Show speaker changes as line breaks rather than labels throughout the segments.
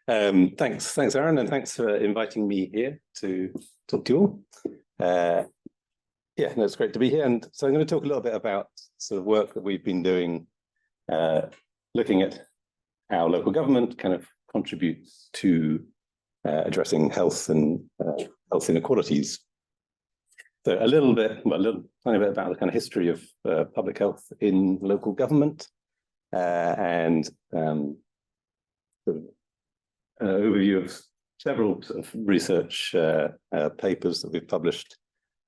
Thanks, Aaron, and thanks for inviting me here to talk to you all. It's great to be here. And so I'm going to talk a little bit about sort of work that we've been doing, looking at how local government kind of contributes to addressing health and health inequalities. So a little tiny bit about the kind of history of public health in local government, and sort of overview of several sort of research papers that we've published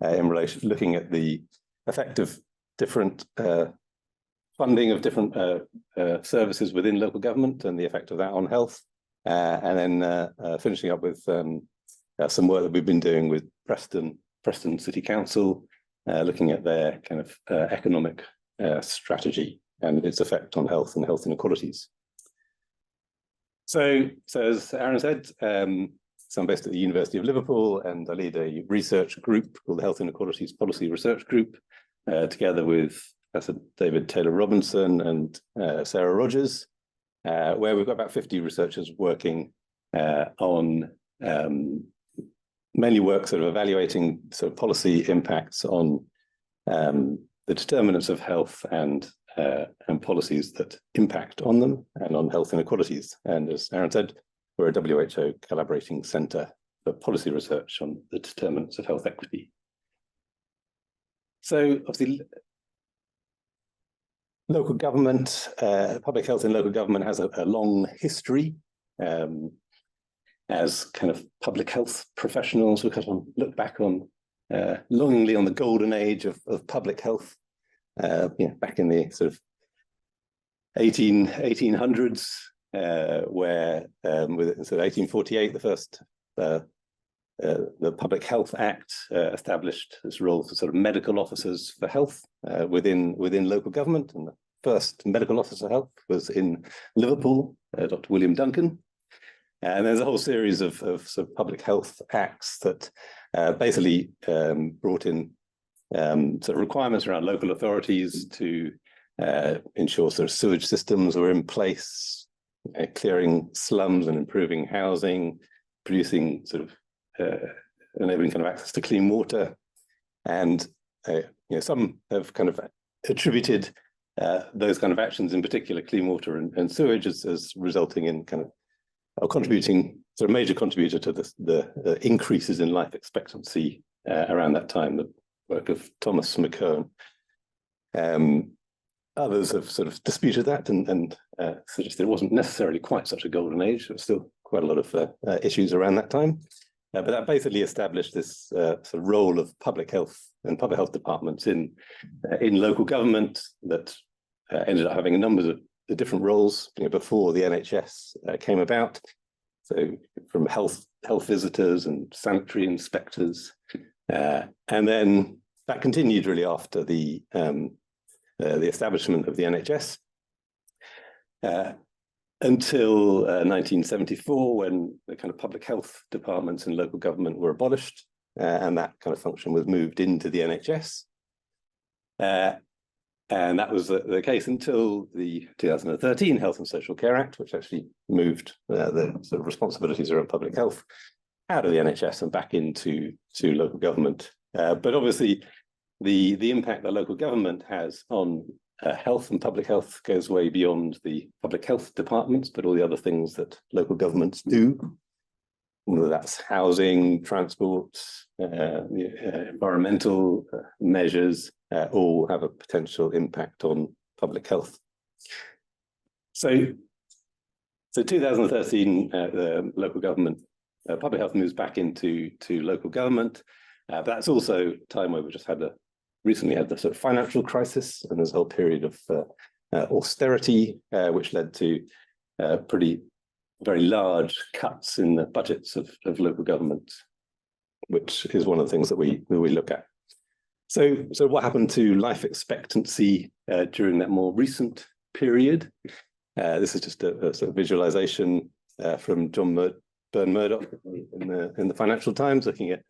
in relation, looking at the effect of different funding of different services within local government and the effect of that on health, and then finishing up with some work that we've been doing with Preston City Council, looking at their kind of economic strategy and its effect on health and health inequalities. So as Aaron said, so I'm based at the University of Liverpool, and I lead a research group called the Health Inequalities Policy Research Group, together with Professor David Taylor Robinson and Sarah Rogers, where we've got about 50 researchers working on mainly work sort of evaluating sort of policy impacts on the determinants of health and policies that impact on them and on health inequalities. And as Aaron said, we're a WHO collaborating centre for policy research on the determinants of health equity. So obviously, local government, public health in local government has a long history. As kind of public health professionals, we kind of look back on longingly on the golden age of public health, back in the sort of 1800s, where with sort of 1848, the first the Public Health Act established this role for sort of medical officers for health within local government, and the first medical officer health was in Liverpool, Dr. William Duncan. And there's a whole series of sort of public health acts that basically brought in sort of requirements around local authorities to ensure sort of sewage systems were in place, clearing slums and improving housing, producing sort of enabling kind of access to clean water. And some have kind of attributed those kind of actions, in particular clean water and sewage, as resulting in kind of contributing, sort of major contributor to the increases in life expectancy around that time, the work of Thomas McKeown. Others have sort of disputed that and suggested it wasn't necessarily quite such a golden age. There was still quite a lot of issues around that time. But that basically established this sort of role of public health and public health departments in local government that ended up having a number of the different roles before the NHS came about. So from health visitors and sanitary inspectors, and then that continued really after the establishment of the NHS until 1974, when the kind of public health departments in local government were abolished, and that kind of function was moved into the NHS. And that was the case until the 2013 Health and Social Care Act, which actually moved the sort of responsibilities around public health out of the NHS and back into local government. But obviously, the impact that local government has on health and public health goes way beyond the public health departments, but all the other things that local governments do, whether that's housing, transport, environmental measures, all have a potential impact on public health. So 2013, the local government, public health moves back into local government. But that's also a time where we just recently had the sort of financial crisis, and there's a whole period of austerity, which led to very large cuts in the budgets of local government, which is one of the things that we look at. So what happened to life expectancy during that more recent period? This is just a sort of visualization from John Byrne Murdoch in the Financial Times, looking at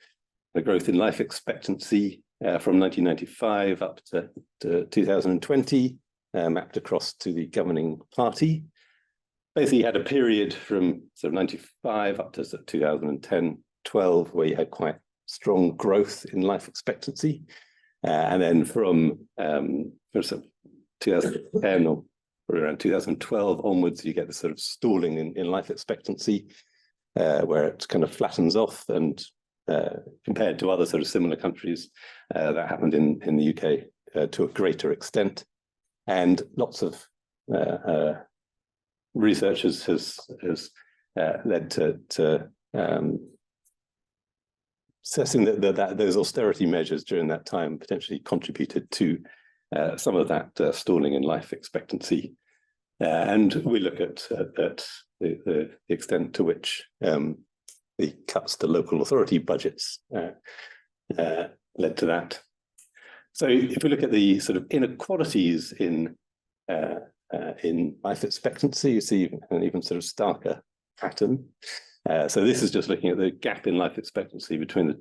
the growth in life expectancy from 1995 up to 2020, mapped across to the governing party. basically had a period from sort of 95 up to sort of 2010, 12, where you had quite strong growth in life expectancy. And then from sort of 2010 or around 2012 onwards, you get this sort of stalling in life expectancy, where it kind of flattens off. And compared to other sort of similar countries, that happened in the UK to a greater extent. And lots of research has led to assessing that those austerity measures during that time potentially contributed to some of that stalling in life expectancy. And we look at the extent to which the cuts to local authority budgets led to that. So if we look at the sort of inequalities in life expectancy, you see an even sort of starker pattern. So this is just looking at the gap in life expectancy between the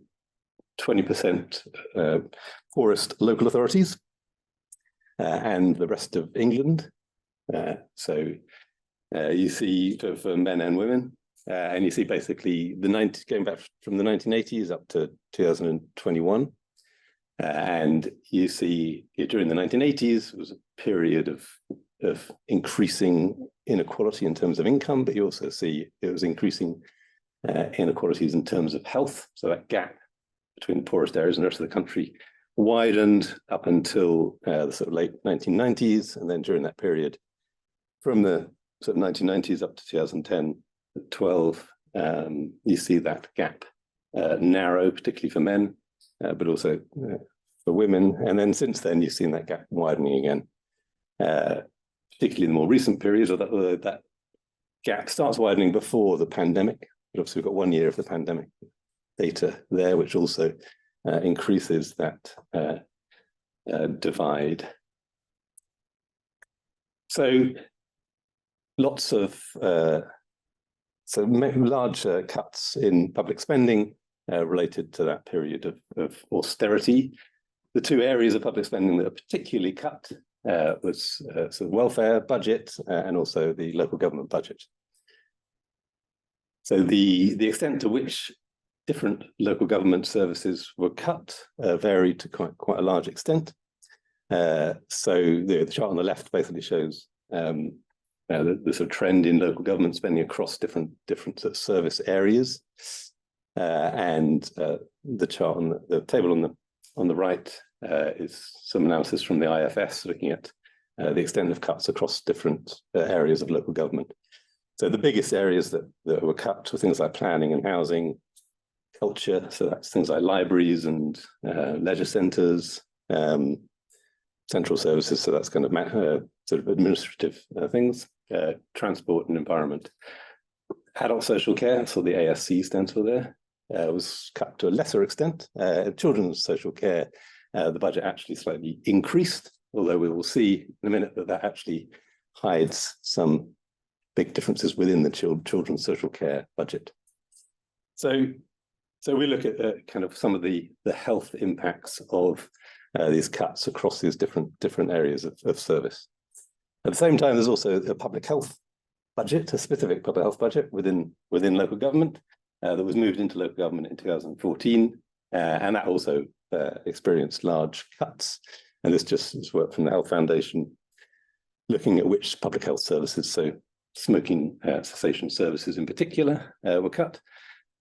20% poorest local authorities and the rest of England. So you see for men and women, and you see basically going back from the 1980s up to 2021. And you see during the 1980s was a period of increasing inequality in terms of income, but you also see it was increasing inequalities in terms of health. So that gap between the poorest areas and the rest of the country widened up until the sort of late 1990s. And then during that period, from the sort of 1990s up to 2010, 12, you see that gap narrow, particularly for men, but also for women. And then since then, you've seen that gap widening again, particularly in the more recent periods, or that gap starts widening before the pandemic. But obviously, we've got 1 year of the pandemic data there, which also increases that divide. So lots of large cuts in public spending related to that period of austerity. The two areas of public spending that are particularly cut was sort of welfare budget and also the local government budget. So the extent to which different local government services were cut varied to quite a large extent. So the chart on the left basically shows the sort of trend in local government spending across different sort of service areas, and the chart on the table on the right is some analysis from the IFS looking at the extent of cuts across different areas of local government. So the biggest areas that were cut were things like planning and housing, culture, so that's things like libraries and leisure centres, central services, so that's kind of sort of administrative things, transport and environment. Adult social care, so the ASC stands for there, was cut to a lesser extent. Children's social care, the budget actually slightly increased, although we will see in a minute that actually hides some big differences within the children's social care budget. So we look at kind of some of the health impacts of these cuts across these different areas of service. At the same time, there's also a public health budget, a specific public health budget within local government that was moved into local government in 2014, and that also experienced large cuts. And this just is work from the Health Foundation, looking at which public health services, so smoking cessation services in particular, were cut.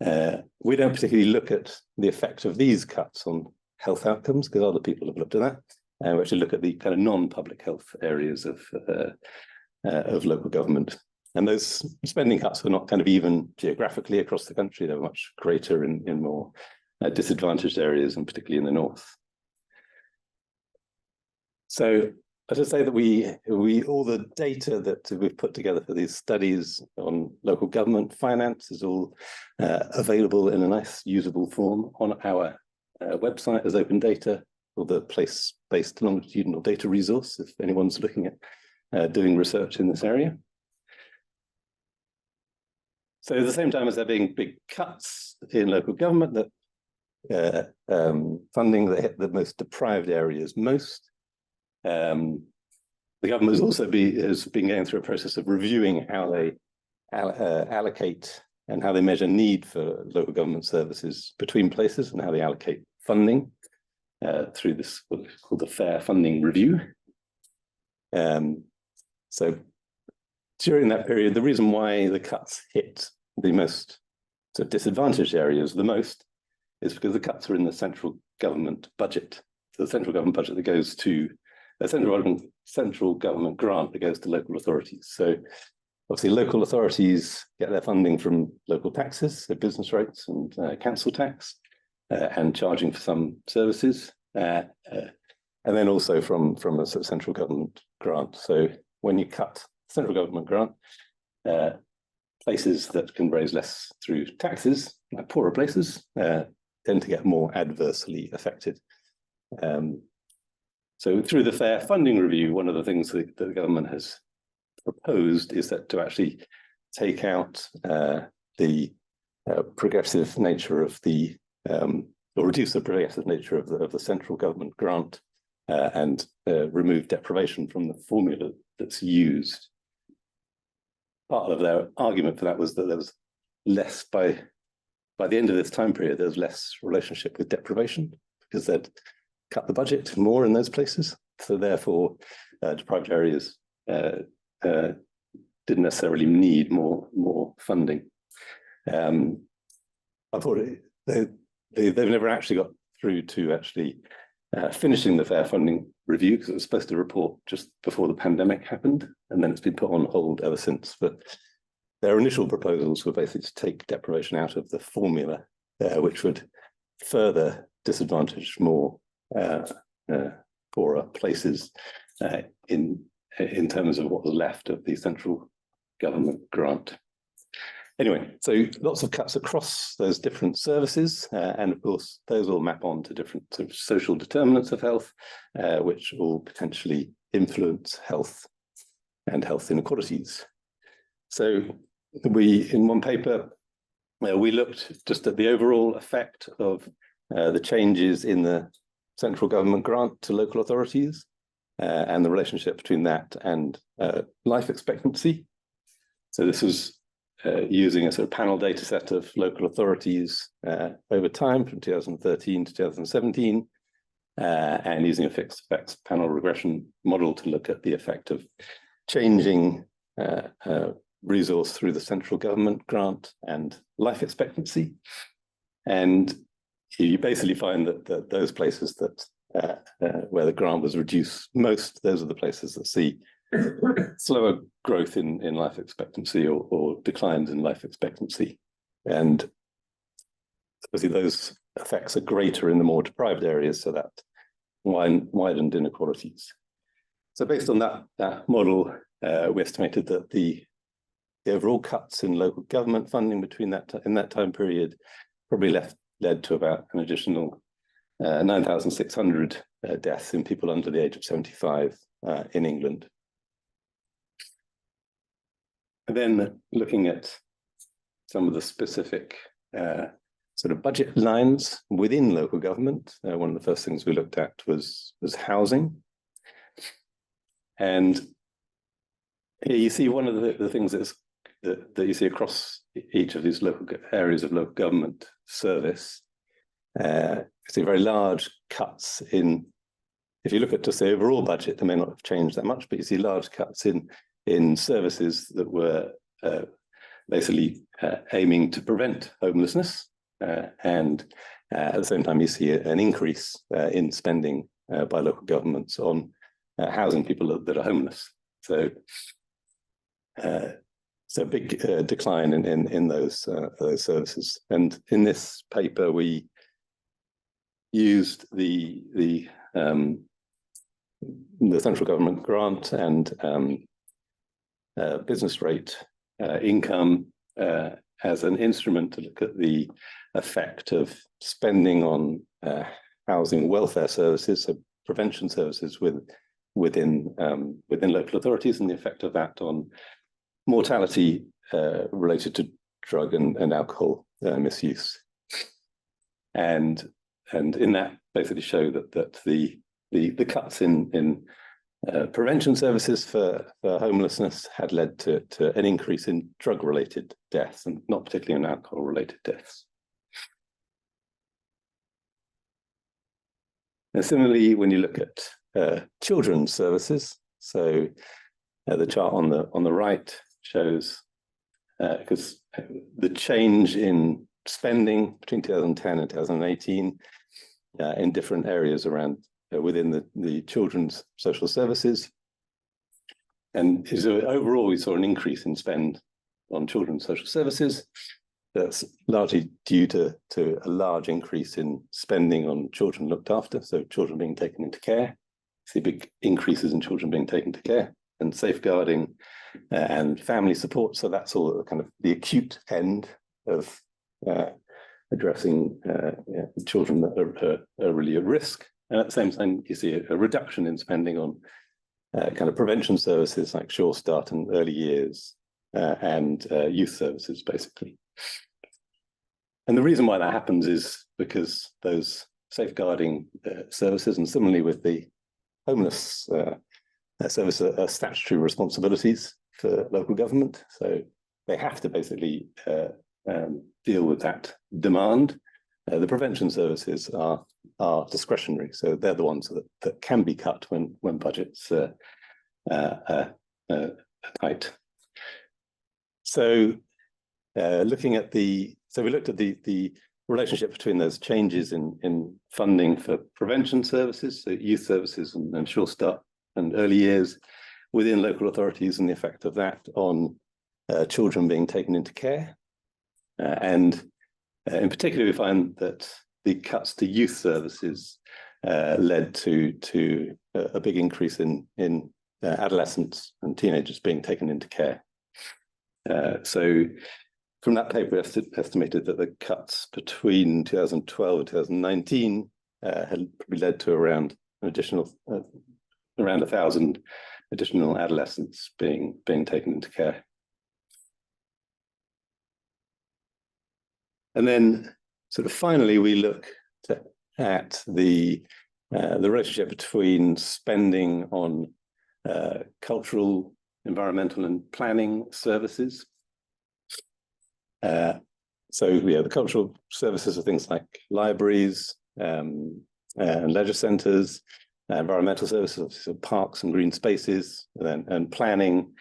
We don't particularly look at the effect of these cuts on health outcomes because other people have looked at that. And we actually look at the kind of non-public health areas of local government. And those spending cuts were not kind of even geographically across the country. They were much greater in more disadvantaged areas, and particularly in the north. So I should say that we all the data that we've put together for these studies on local government finance is all available in a nice usable form on our website as open data, or the place-based longitudinal data resource if anyone's looking at doing research in this area. So at the same time as there being big cuts in local government that funding that hit the most deprived areas most, the government has also has been going through a process of reviewing how they allocate and how they measure need for local government services between places and how they allocate funding through this what is called the Fair Funding Review. So during that period, the reason why the cuts hit the most sort of disadvantaged areas the most is because the cuts are in the central government budget. So the central government budget that goes to a central government grant that goes to local authorities. So obviously local authorities get their funding from local taxes, so business rates and council tax, and charging for some services, and then also from a sort of central government grant. So when you cut central government grant, places that can raise less through taxes, like poorer places, tend to get more adversely affected. So through the Fair Funding Review, one of the things that the government has proposed is that to actually take out the progressive nature of the, or reduce the progressive nature of the central government grant and remove deprivation from the formula that's used. Part of their argument for that was that there was less, by the end of this time period, there was less relationship with deprivation because they'd cut the budget more in those places. So therefore, deprived areas didn't necessarily need more funding. Unfortunately, they've never actually got through to actually finishing the Fair Funding Review because it was supposed to report just before the pandemic happened, and then it's been put on hold ever since. But their initial proposals were basically to take deprivation out of the formula, which would further disadvantage more poorer places in terms of what was left of the central government grant. Anyway, so lots of cuts across those different services, and of course, those all map on to different sort of social determinants of health, which will potentially influence health and health inequalities. So we, in one paper, we looked just at the overall effect of the changes in the central government grant to local authorities and the relationship between that and life expectancy. So this was using a sort of panel data set of local authorities over time from 2013 to 2017, and using a fixed effects panel regression model to look at the effect of changing resource through the central government grant and life expectancy. And you basically find that those places that where the grant was reduced most, those are the places that see slower growth in life expectancy or declines in life expectancy. And obviously those effects are greater in the more deprived areas, so that widened inequalities. So based on that model, we estimated that the overall cuts in local government funding between in that time period probably led to about an additional 9,600 deaths in people under the age of 75 in England. And then looking at some of the specific sort of budget lines within local government, one of the first things we looked at was housing. And here you see one of the things that you see across each of these local areas of local government service. You see very large cuts in, if you look at just the overall budget, they may not have changed that much, but you see large cuts in services that were basically aiming to prevent homelessness. And at the same time, you see an increase in spending by local governments on housing people that are homeless. So a big decline in those services. And in this paper, we used the central government grant and business rate income as an instrument to look at the effect of spending on housing welfare services, so prevention services within local authorities, and the effect of that on mortality related to drug and alcohol misuse. And in that basically show that the cuts in Prevention services for homelessness had led to an increase in drug-related deaths, and not particularly in alcohol-related deaths. And similarly, when you look at children's services, so the chart on the right shows because the change in spending between 2010 and 2018 in different areas around within the children's social services. And so overall, we saw an increase in spend on children's social services. That's largely due to a large increase in spending on children looked after, so children being taken into care. See big increases in children being taken to care, and safeguarding and family support. So that's all kind of the acute end of addressing children that are really at risk. And at the same time, you see a reduction in spending on kind of prevention services like Sure Start and early years and youth services, basically. And the reason why that happens is because those safeguarding services, and similarly with the homeless service, are statutory responsibilities for local government. So they have to basically deal with that demand. The prevention services are discretionary, so they're the ones that can be cut when budgets are tight. So we looked at the relationship between those changes in funding for prevention services, so youth services and Sure Start and early years within local authorities, and the effect of that on children being taken into care. And in particular, we find that the cuts to youth services led to a big increase in adolescents and teenagers being taken into care. So from that paper, estimated that the cuts between 2012 and 2019 had probably led to around an additional around 1,000 additional adolescents being taken into care. And then, sort of finally, we look at the relationship between spending on cultural, environmental, and planning services. The cultural services are things like libraries and leisure centres, environmental services, so parks and green spaces, and planning,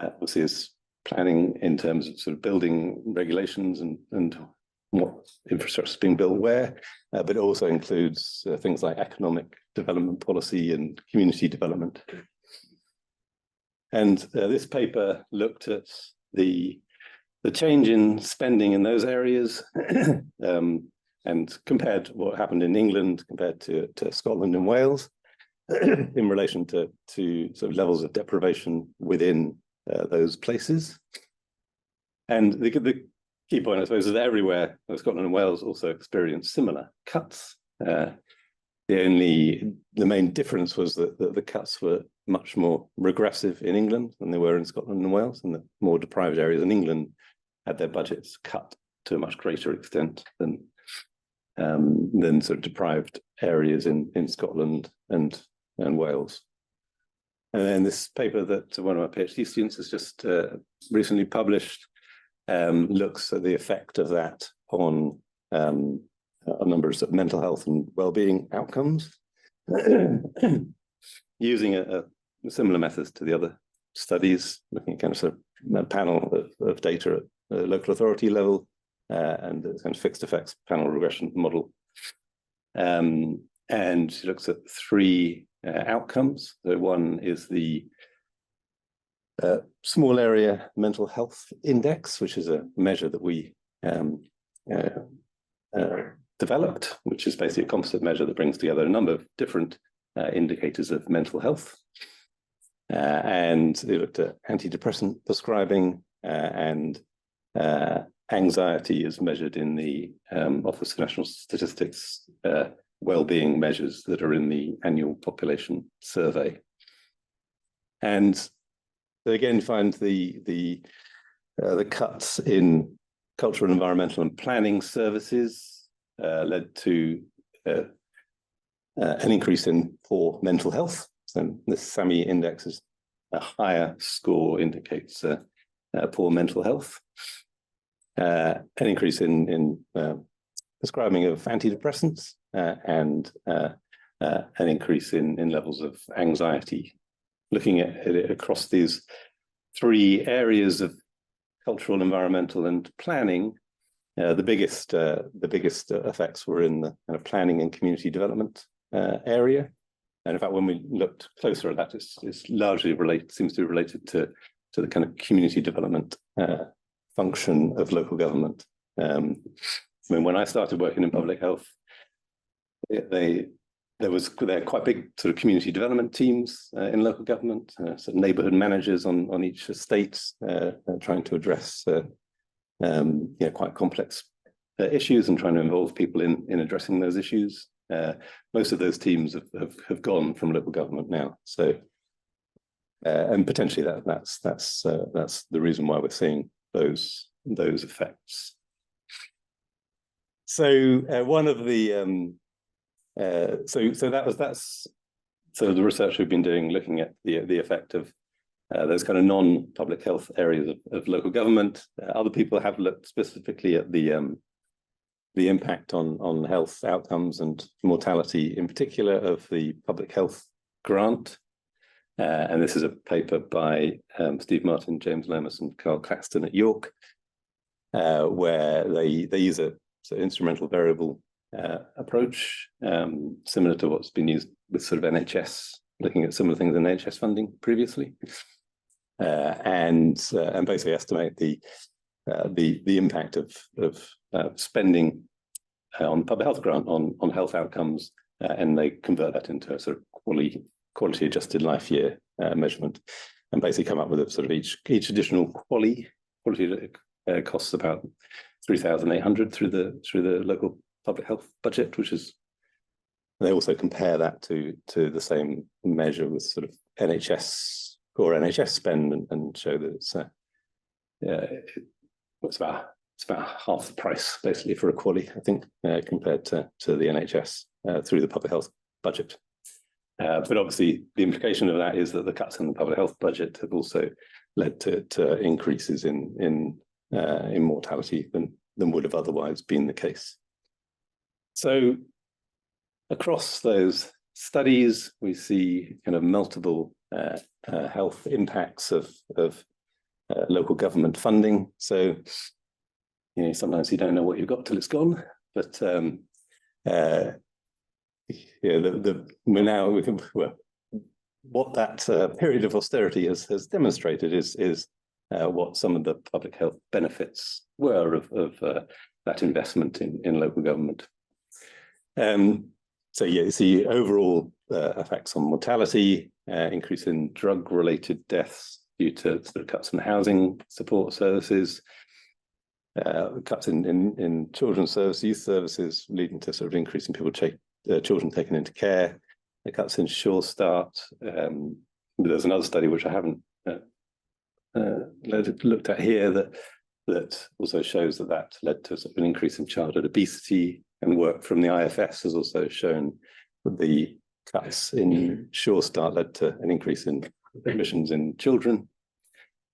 obviously, is planning in terms of sort of building regulations and what infrastructure is being built where, but it also includes things like economic development policy and community development. And this paper looked at the change in spending in those areas and compared what happened in England compared to Scotland and Wales in relation to sort of levels of deprivation within those places. And the key point, I suppose, is that everywhere Scotland and Wales also experienced similar cuts. The main difference was that the cuts were much more regressive in England than they were in Scotland and Wales, and the more deprived areas in England had their budgets cut to a much greater extent than sort of deprived areas in Scotland and Wales. And then this paper that one of my PhD students has just recently published looks at the effect of that on a number of mental health and well-being outcomes, using a similar methods to the other studies, looking at kind of sort of a panel of data at the local authority level and the kind of fixed effects panel regression model. And she looks at three outcomes. So one is the small area mental health index, which is a measure that we developed, which is basically a composite measure that brings together a number of different indicators of mental health. And they looked at antidepressant prescribing and anxiety is measured in the Office of National Statistics well-being measures that are in the annual population survey. And again, find the cuts in cultural, environmental, and planning services led to an increase in poor mental health. So this SAMI index is a higher score indicates poor mental health. An increase in prescribing of antidepressants and an increase in levels of anxiety. Looking at it across these three areas of cultural, environmental, and planning, the biggest effects were in the kind of planning and community development area. And in fact, when we looked closer at that, it's largely seems to be related to the kind of community development function of local government. I mean, when I started working in public health, there are quite big sort of community development teams in local government, sort of neighbourhood managers on each estate, trying to address quite complex issues and trying to involve people in addressing those issues. Most of those teams have gone from local government now, so and potentially that's the reason why we're seeing those effects. So one of the so the research we've been doing, looking at the effect of those kind of non-public health areas of local government. Other people have looked specifically at the impact on health outcomes and mortality, in particular, of the public health grant. And this is a paper by Steve Martin, James Lomas, and Carl Claxton at York, where they use a sort of instrumental variable approach, similar to what's been used with sort of NHS, looking at similar things in NHS funding previously, and basically estimate the impact of spending on the public health grant on health outcomes, and they convert that into a sort of quality adjusted life year measurement, and basically come up with a sort of each additional quality costs about 3,800 through the local public health budget, which is, they also compare that to the same measure with sort of core NHS spend, and show that it's about half the price basically for a QALY, I think, compared to the NHS through the public health budget. But obviously, the implication of that is that the cuts in the public health budget have also led to increases in mortality than would have otherwise been the case. So across those studies, we see kind of multiple health impacts of local government funding. So, sometimes you don't know what you've got till it's gone, but what that period of austerity has demonstrated is what some of the public health benefits were of that investment in local government. So you see overall effects on mortality, increase in drug-related deaths due to sort of cuts in housing support services, cuts in children's service, youth services, leading to sort of increase in children taken into care, the cuts in Sure Start. There's another study which I haven't looked at here that also shows that led to sort of an increase in childhood obesity, and work from the IFS has also shown that the cuts in Sure Start led to an increase in admissions in children.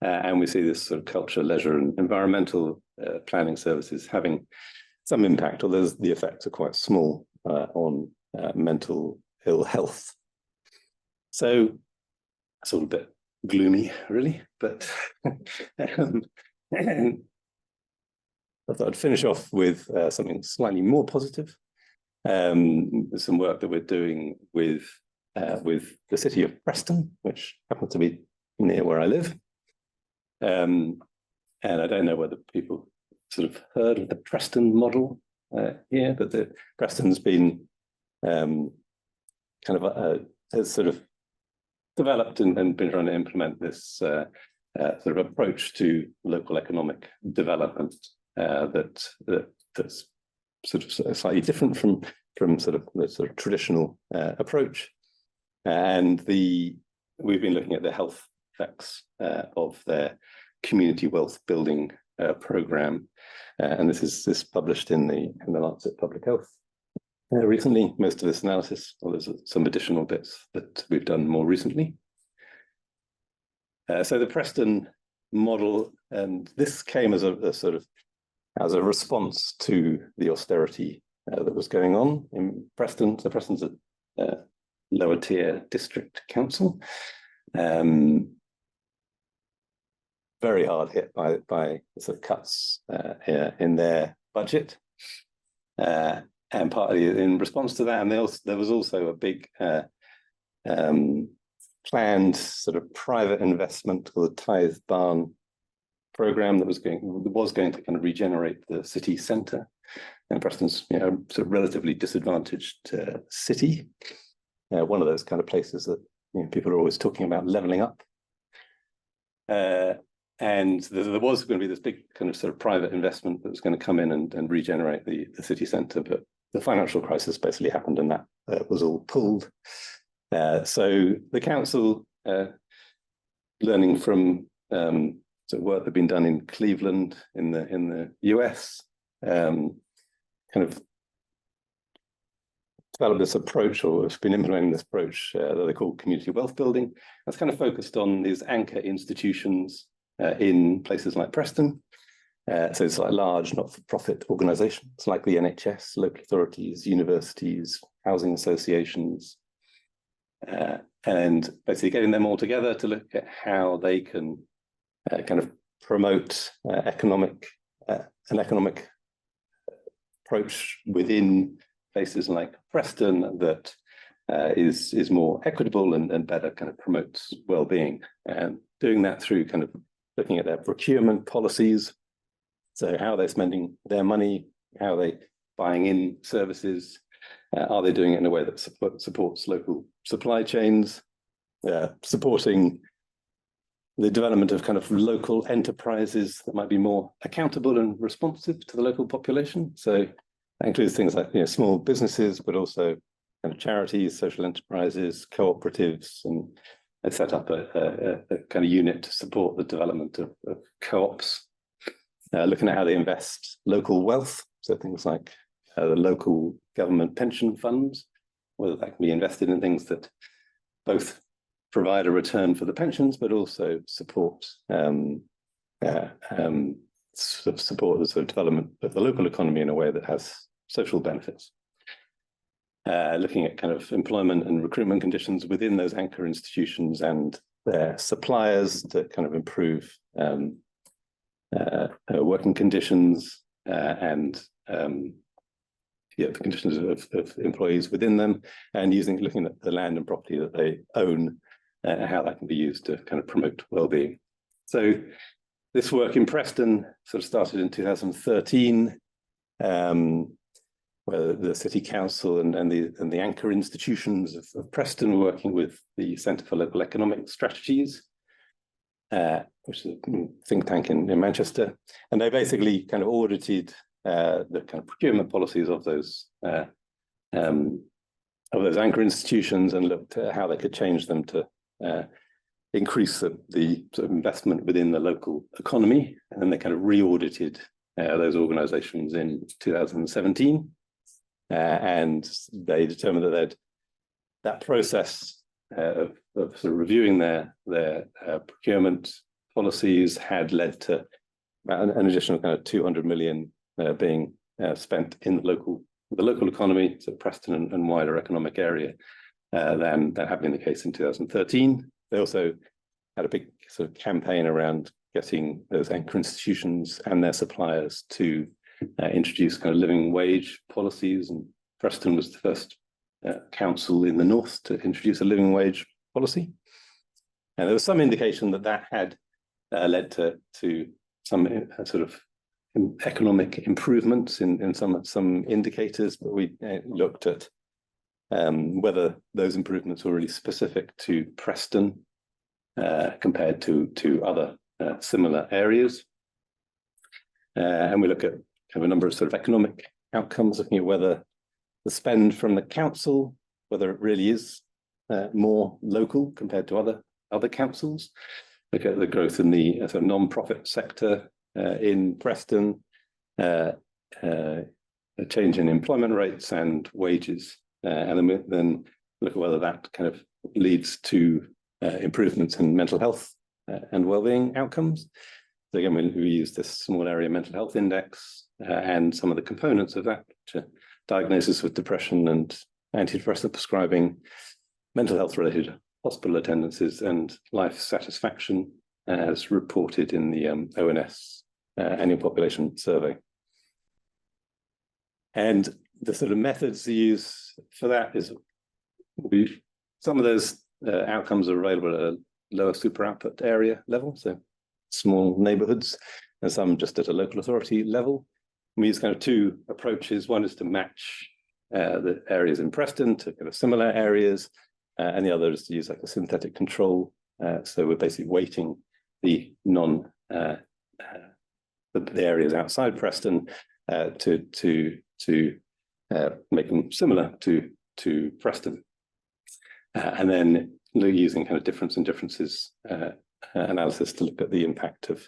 And we see this sort of culture, leisure, and environmental planning services having some impact, although the effects are quite small on mental ill health. So it's all a bit gloomy, really, but I thought I'd finish off with something slightly more positive. Some work that we're doing with the city of Preston, which happens to be near where I live. And I don't know whether people sort of heard of the Preston model here, but Preston's been has sort of developed and been trying to implement this sort of approach to local economic development that's sort of slightly different from sort of the sort of traditional approach. And we've been looking at the health effects of their community wealth building program, and this is published in the Lancet Public Health. recently. Most of this analysis, well, there's some additional bits that we've done more recently. So the Preston model, and this came as a sort of as a response to the austerity that was going on in Preston. So Preston's a lower tier district council, very hard hit by sort of cuts in their budget, and partly in response to that, and there was also a big planned sort of private investment called the Tithe Barn program that was going to kind of regenerate the city centre. And Preston's, sort of relatively disadvantaged city, one of those kind of places that people are always talking about levelling up. And there was going to be this big kind of sort of private investment that was going to come in and regenerate the city centre, but the financial crisis basically happened, and that was all pulled. So the council, learning from sort of work that had been done in Cleveland in the US, kind of developed this approach, or has been implementing this approach that they call community wealth building. That's kind of focused on these anchor institutions in places like Preston. So it's like large not-for-profit organisations like the NHS, local authorities, universities, housing associations, and basically getting them all together to look at how they can kind of promote an economic approach within places like Preston that is more equitable and better kind of promotes well-being, and doing that through kind of looking at their procurement policies. So how they're spending their money, how they buying in services, are they doing it in a way that supports local supply chains, supporting the development of kind of local enterprises that might be more accountable and responsive to the local population. So that includes things like small businesses, but also kind of charities, social enterprises, cooperatives, and they set up a kind of unit to support the development of co-ops, looking at how they invest local wealth, so things like the local government pension funds, whether that can be invested in things that both provide a return for the pensions, but also support support the sort of development of the local economy in a way that has social benefits. Looking at kind of employment and recruitment conditions within those anchor institutions and their suppliers to kind of improve working conditions and the conditions of employees within them, and looking at the land and property that they own, how that can be used to kind of promote well-being. So this work in Preston sort of started in 2013, where the City Council and the anchor institutions of Preston were working with the Centre for Local Economic Strategies, which is a think tank in Manchester, and they basically kind of audited the kind of procurement policies of those anchor institutions and looked at how they could change them to increase the sort of investment within the local economy. And then they kind of re-audited those organisations in 2017, and they determined that process of sort of reviewing their procurement policies had led to an additional kind of 200 million being spent in the local economy, so Preston and wider economic area, than that had been the case in 2013. They also had a big sort of campaign around getting those anchor institutions and their suppliers to introduce kind of living wage policies, and Preston was the first council in the north to introduce a living wage policy. And there was some indication that had led to some sort of economic improvements in some indicators, but we looked at whether those improvements were really specific to Preston compared to other similar areas. And we look at kind of a number of sort of economic outcomes, looking at whether the spend from the council, whether it really is more local compared to other councils. Look at the growth in the sort of non-profit sector in Preston, change in employment rates and wages, and then look at whether that kind of leads to improvements in mental health and well-being outcomes. So again, we use this small area mental health index and some of the components of that, diagnosis with depression and antidepressant prescribing, mental health related hospital attendances, and life satisfaction as reported in the ONS annual population survey. And the sort of methods to use for that is some of those outcomes are available at a lower super output area level, so small neighborhoods, and some just at a local authority level. We use kind of two approaches. One is to match the areas in Preston to kind of similar areas, and the other is to use like a synthetic control. So we're basically weighting the the areas outside Preston to make them similar to Preston, and then using kind of difference and differences analysis to look at the impact of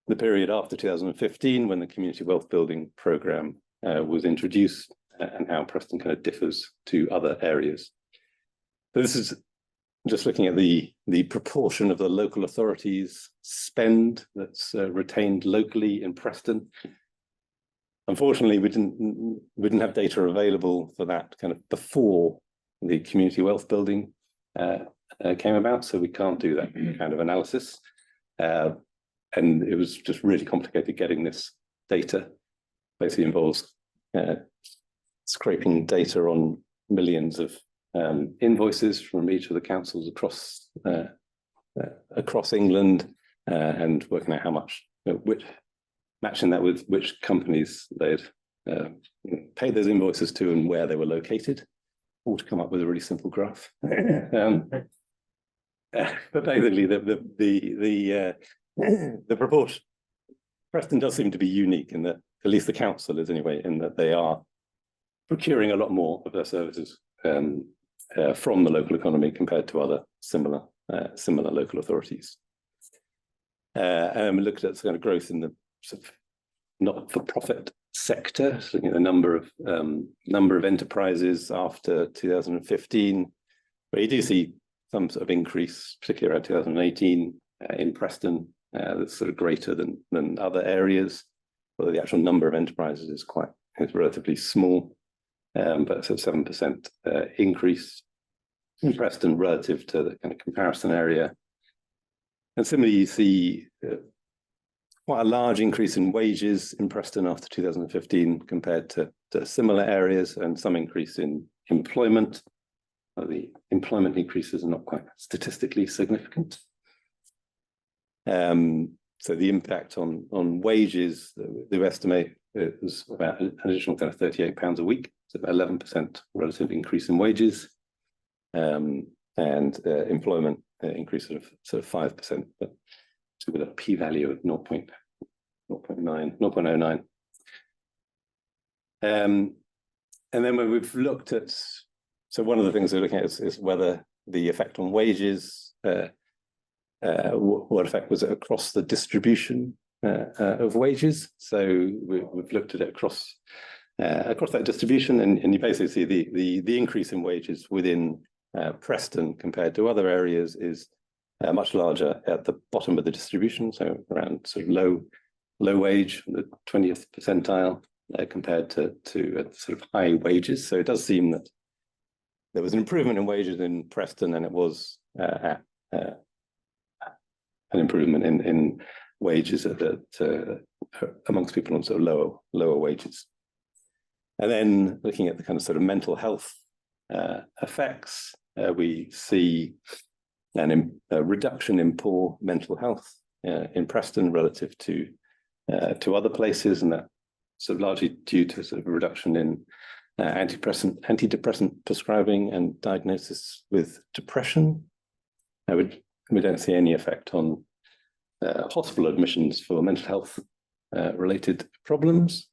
the period after 2015, when the community wealth building program was introduced, and how Preston kind of differs to other areas. So this is just looking at the proportion of the local authorities' spend that's retained locally in Preston. Unfortunately, we didn't have data available for that kind of before the community wealth building came about, so we can't do that kind of analysis. And it was just really complicated getting this data. Basically involves scraping data on millions of invoices from each of the councils across England, and working out how much, matching that with which companies they'd paid those invoices to and where they were located, all to come up with a really simple graph. But basically, the proportion, Preston does seem to be unique in that, at least the council is anyway, in that they are procuring a lot more of their services from the local economy compared to other similar local authorities. And we looked at kind of growth in the sort of not-for-profit sector, so looking at the number of enterprises after 2015, where you do see some sort of increase, particularly around 2018 in Preston, that's sort of greater than other areas, although the actual number of enterprises is relatively small, but sort of 7% increase in Preston relative to the kind of comparison area. And similarly, you see quite a large increase in wages in Preston after 2015 compared to similar areas, and some increase in employment. The employment increases are not quite statistically significant. So the impact on wages, they estimate it was about an additional kind of £38 a week, so about 11% relative increase in wages, and employment increase of sort of 5%, but with a p-value of 0.09. And then when we've looked at, so one of the things we're looking at is whether the effect on wages, what effect was it across the distribution of wages? So we've looked at it across that distribution, and you basically see the increase in wages within Preston compared to other areas is much larger at the bottom of the distribution, so around sort of low wage, the 20th percentile, compared to sort of high wages. So it does seem that there was an improvement in wages in Preston, and it was an improvement in wages amongst people on sort of lower wages. And then looking at the kind of sort of mental health effects, we see a reduction in poor mental health in Preston relative to other places, and that sort of largely due to sort of a reduction in antidepressant prescribing and diagnosis with depression. We don't see any effect on hospital admissions for mental health related problems,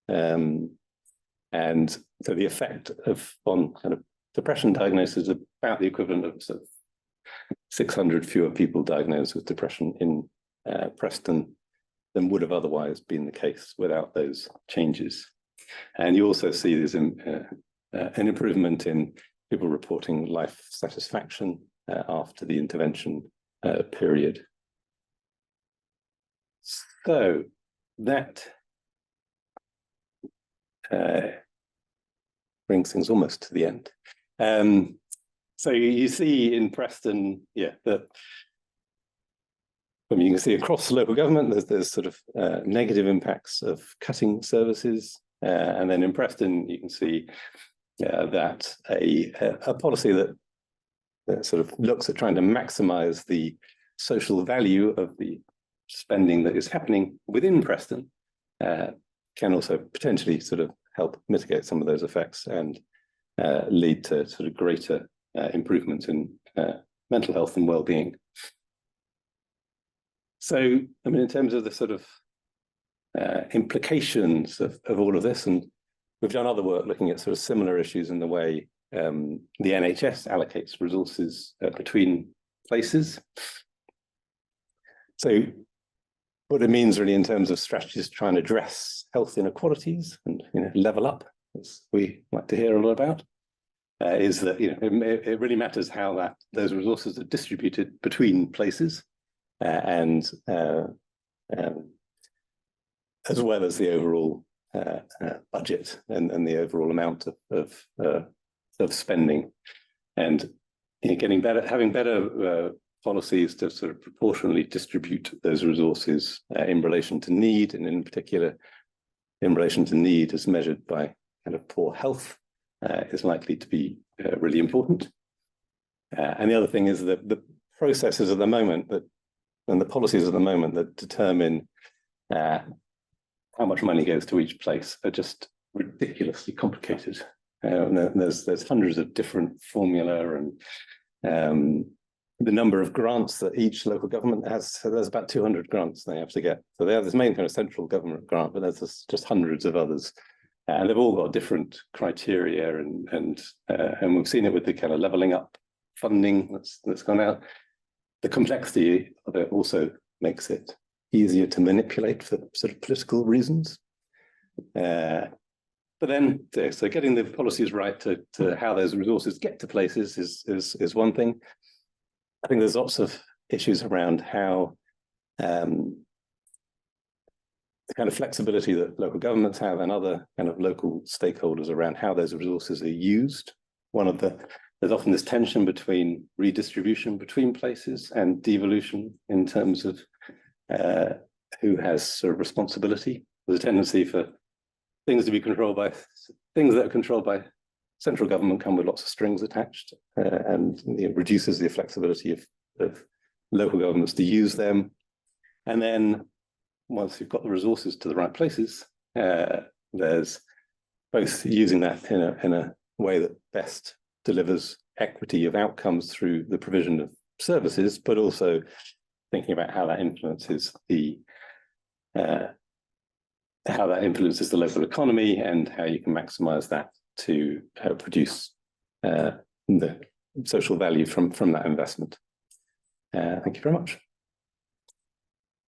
and so the effect on kind of depression diagnosis is about the equivalent of sort of 600 fewer people diagnosed with depression in Preston than would have otherwise been the case without those changes. And you also see there's an improvement in people reporting life satisfaction after the intervention period. So that brings things almost to the end. So you see in Preston, that you can see across local government, there's sort of negative impacts of cutting services. And then in Preston, you can see that a policy that sort of looks at trying to maximize the social value of the spending that is happening within Preston can also potentially sort of help mitigate some of those effects and lead to sort of greater improvements in mental health and well-being. So, I mean, in terms of the sort of implications of all of this, and we've done other work looking at sort of similar issues in the way the NHS allocates resources between places. So what it means really in terms of strategies to try and address health inequalities and level up, as we like to hear a lot about, is that it really matters how those resources are distributed between places. And as well as the overall budget and the overall amount of spending, and getting better, having better policies to sort of proportionally distribute those resources in relation to need, and in particular in relation to need as measured by kind of poor health, is likely to be really important. And the other thing is that the processes at the moment and the policies at the moment that determine how much money goes to each place are just ridiculously complicated. There's hundreds of different formula, and the number of grants that each local government has. So there's about 200 grants they have to get. So they have this main kind of central government grant, but there's just hundreds of others, and they've all got different criteria. And we've seen it with the kind of levelling up funding that's gone out. The complexity of it also makes it easier to manipulate for sort of political reasons. But then, so getting the policies right to how those resources get to places is one thing. I think there's lots of issues around how the kind of flexibility that local governments have and other kind of local stakeholders around how those resources are used. There's often this tension between redistribution between places and devolution in terms of who has sort of responsibility. There's a tendency for things that are controlled by central government come with lots of strings attached, and it reduces the flexibility of local governments to use them. And then once you've got the resources to the right places, there's both using that in a way that best delivers equity of outcomes through the provision of services, but also thinking about how that influences the local economy and how you can maximize that to produce the social value from that investment. Thank you very much.